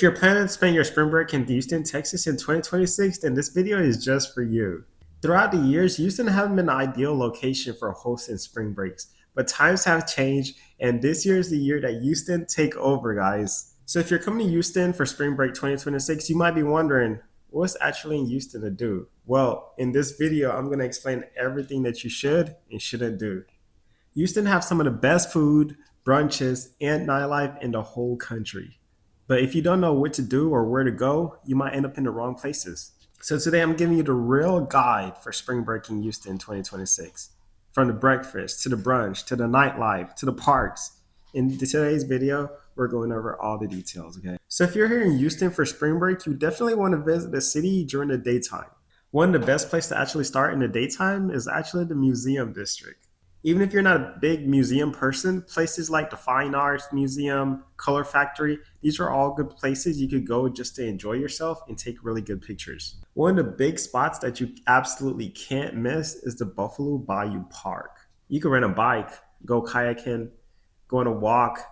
If you're planning to spend your spring break in Houston, Texas in 2026, then this video is just for you. Throughout the years, Houston hasn't been the ideal location for hosting spring breaks, but times have changed, and this year is the year that Houston take over, guys. So if you're coming to Houston for spring break 2026, you might be wondering, what's actually in Houston to do? Well, in this video, I'm going to explain everything that you should and shouldn't do. Houston have some of the best food, brunches, and nightlife in the whole country. But if you don't know what to do or where to go, you might end up in the wrong places. So today I'm giving you the real guide for spring break in Houston 2026. From the breakfast, to the brunch, to the nightlife, to the parks. In today's video, we're going over all the details, okay? So if you're here in Houston for spring break, you definitely want to visit the city during the daytime. One of the best places to actually start in the daytime is actually the museum district. Even if you're not a big museum person, places like the Fine Arts Museum, Color Factory, these are all good places you could go just to enjoy yourself and take really good pictures. One of the big spots that you absolutely can't miss is the Buffalo Bayou Park. You can rent a bike, go kayaking, go on a walk,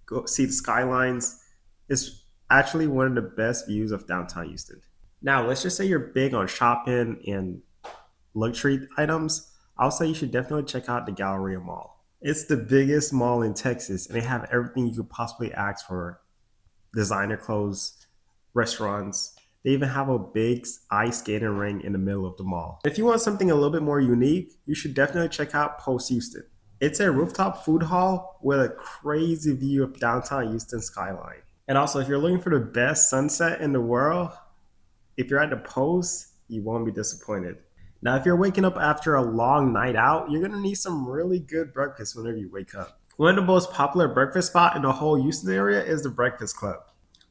go see the skylines. It's actually one of the best views of downtown Houston. Now, let's just say you're big on shopping and luxury items. I'll say you should definitely check out the Galleria Mall. It's the biggest mall in Texas, and they have everything you could possibly ask for. Designer clothes, restaurants. They even have a big ice skating ring in the middle of the mall. If you want something a little bit more unique, you should definitely check out Post Houston. It's a rooftop food hall with a crazy view of downtown Houston skyline. And also, if you're looking for the best sunset in the world, if you're at the Post, you won't be disappointed. Now, if you're waking up after a long night out, you're going to need some really good breakfast whenever you wake up. One of the most popular breakfast spots in the whole Houston area is the Breakfast Club.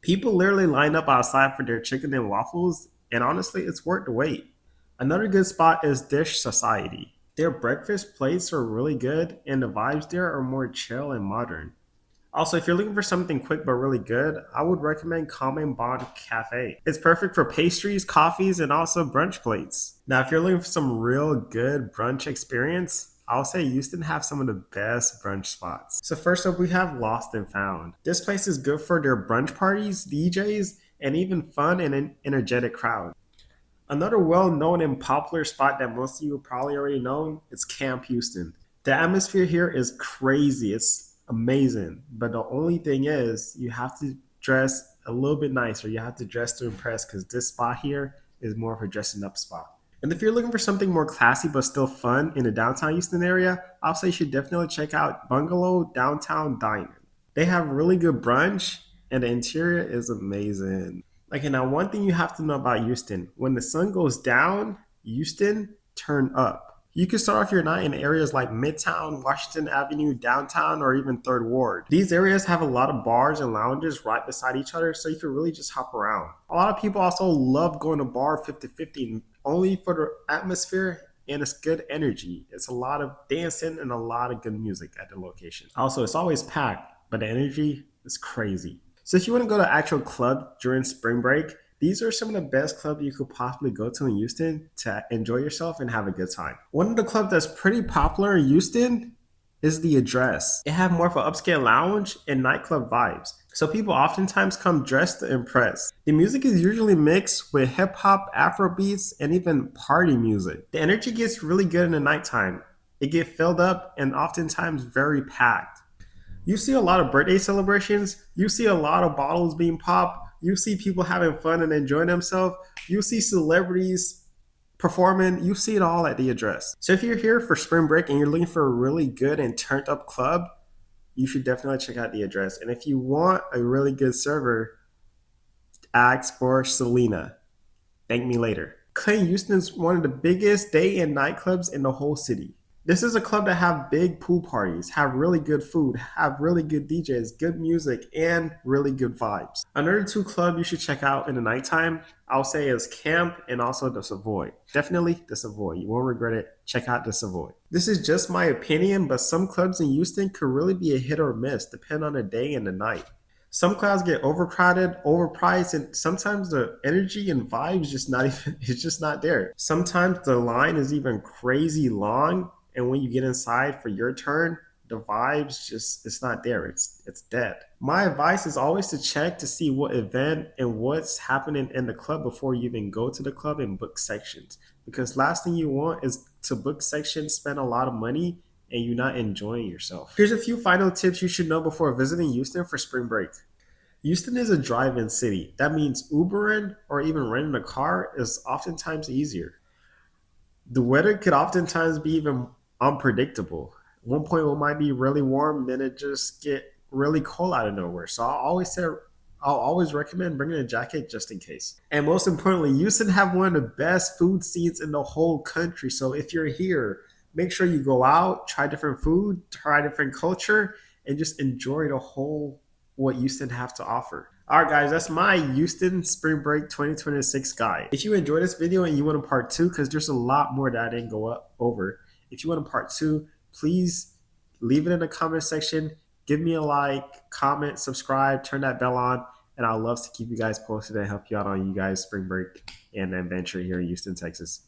People literally line up outside for their chicken and waffles, and honestly, it's worth the wait. Another good spot is Dish Society. Their breakfast plates are really good, and the vibes there are more chill and modern. Also, if you're looking for something quick but really good, I would recommend Common Bond Cafe. It's perfect for pastries, coffees, and also brunch plates. Now, if you're looking for some real good brunch experience, I'll say Houston have some of the best brunch spots. So first up, we have Lost and Found. This place is good for their brunch parties, DJs, and even fun and an energetic crowd. Another well-known and popular spot that most of you probably already know is Camp Houston. The atmosphere here is crazy. It's amazing, but the only thing is you have to dress a little bit nicer. You have to dress to impress, because this spot here is more of a dressing up spot. And if you're looking for something more classy but still fun in the downtown Houston area, I'll say you should definitely check out Bungalow Downtown Dining. They have really good brunch, and the interior is amazing. Okay, now one thing you have to know about Houston: when the sun goes down, Houston turn up. You can start off your night in areas like Midtown, Washington Avenue, downtown, or even Third Ward. These areas have a lot of bars and lounges right beside each other, so you can really just hop around. A lot of people also love going to bar 50/50 only for the atmosphere, and it's good energy. It's a lot of dancing and a lot of good music at the location. Also, it's always packed, but the energy is crazy. So if you want to go to actual club during spring break, these are some of the best clubs you could possibly go to in Houston to enjoy yourself and have a good time. One of the clubs that's pretty popular in Houston is The Address. It have more of an upscale lounge and nightclub vibes, so people oftentimes come dressed to impress. The music is usually mixed with hip hop, Afro beats, and even party music. The energy gets really good in the nighttime. It gets filled up and oftentimes very packed. You see a lot of birthday celebrations. You see a lot of bottles being popped. You see people having fun and enjoying themselves. You see celebrities performing. You see it all at The Address. So if you're here for spring break and you're looking for a really good and turned up club, you should definitely check out The Address. And if you want a really good server, ask for Selena. Thank me later. Clay Houston is one of the biggest day and night clubs in the whole city. This is a club that have big pool parties, have really good food, have really good DJs, good music, and really good vibes. Another two clubs you should check out in the nighttime, I'll say, is Camp and also the Savoy. Definitely the Savoy. You won't regret it. Check out the Savoy. This is just my opinion, but some clubs in Houston could really be a hit or miss, depending on the day and the night. Some clubs get overcrowded, overpriced, and sometimes the energy and vibes it's just not there. Sometimes the line is even crazy long, and when you get inside for your turn, the vibes just it's not there. It's dead. My advice is always to check to see what event and what's happening in the club before you even go to the club and book sections. Because last thing you want is to book sections, spend a lot of money, and you're not enjoying yourself. Here's a few final tips you should know before visiting Houston for spring break. Houston is a drive-in city. That means Ubering or even renting a car is oftentimes easier. The weather could oftentimes be even unpredictable. One point it might be really warm, then it just get really cold out of nowhere. So I'll always recommend bringing a jacket just in case. And most importantly, Houston have one of the best food scenes in the whole country. So if you're here, make sure you go out, try different food, try different culture, and just enjoy the whole what Houston have to offer. All right, guys, that's my Houston Spring Break 2026 guide. If you enjoyed this video and you want a part two, because there's a lot more that I didn't go over, if you want a part two, please leave it in the comment section. Give me a like, comment, subscribe, turn that bell on, and I'd love to keep you guys posted and help you out on you guys' spring break and adventure here in Houston, Texas.